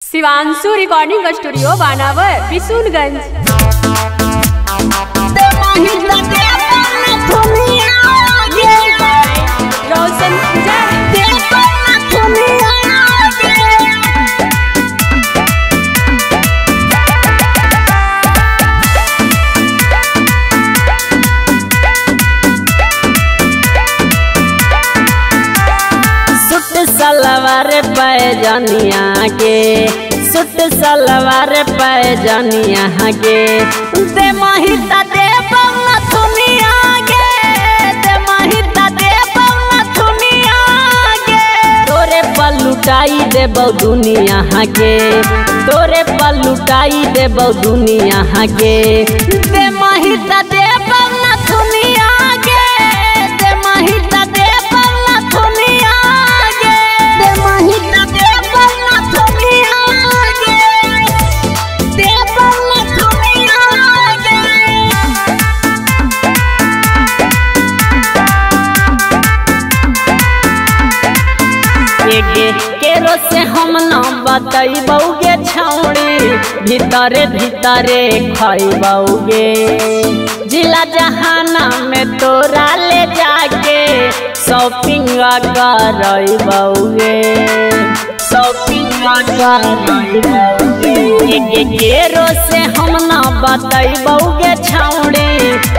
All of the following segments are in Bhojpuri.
शिवांशु रिकॉर्डिंग स्टूडियो बानावर बिशुनगंज। रोशन सलवार पैजनिया के सूट सलवार पैजनिया के दे महिता दे बौना दुनिया के दे महिता दे बौना दुनिया के तोरे पर लुटाई दे बौ दुनिया के तोरे पर लुटाई दे बौ दुनिया के दे महिता दे बौना दुनिया के दे महिता दे बौना दुनिया केरो से हम न बतैबौगे छौड़ी भीतरे भीतरे खैबौगे जिला जहाना में तोरा ले जाके शॉपिंग करबौगे केरो से हम न बतैबौगे छौड़ी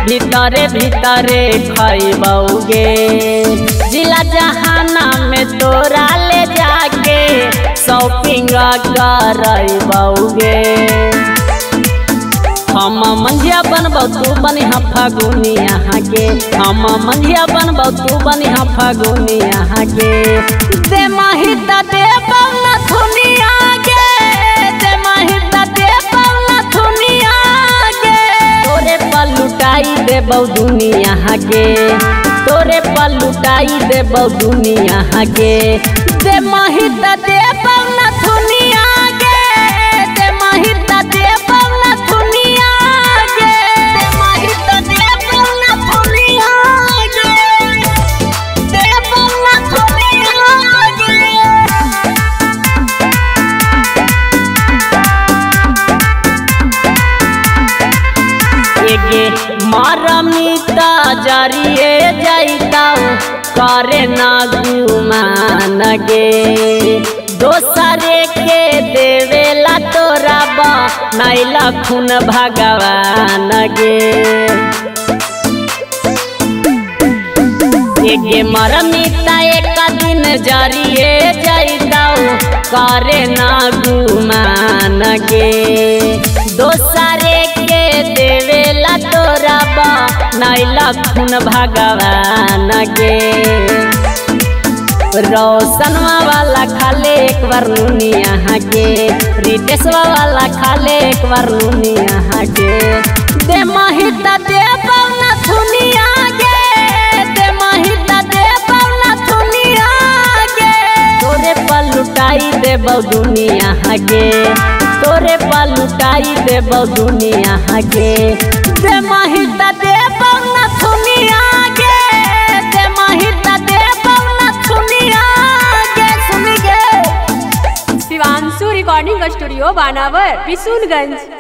भीतरे भीतरे खैबौगे जिला जहाना में तोरा ले जाके शॉपिंग करबौगे हम मंझिया बनबौ तू बनिहा फागुनी यहाँ के हम मंझिया बनबौ तू बनिहा फागुनी यहाँ के दे महिता दे बौना दुनिया के दे महिता दे बौना दुनिया के तोरे पर लुटाई दे बौ दुनिया के तोरे पर लुटाई दे बौ दुनिया के दे महिता दे बौना दुनिया के दे महिता दे बौना दुनिया के दे महिता दे बौना दुनिया के दे बौना दुनिया मरमिता जरिए जाइता करे ना गुमान गे दोसरे के देवेला तोरा बनैला खून भगवान गे मरमिता एक दिन जरिए जाइता करे ना गुमान गे दोसरे के देवेला तोरा बनैला खून भगवान गे रोशनवा वाला खाले एक बार नूनी यहाँ के रितेशवा वाला खाले एक बार नूनी यहाँ के दे महिता दे बौना दुनिया के दे महिता दे बौना दुनिया के तोरे पर लुटाई दे बौ दुनिया के तोरे पर लुटाई दे बौ दुनिया के दे महिता दे बौना दुनिया के दे महिता दे बौना दुनिया के सुन गे। शिवांशु रिकॉर्डिंग स्टूडियो बानावर बिशुनगंज।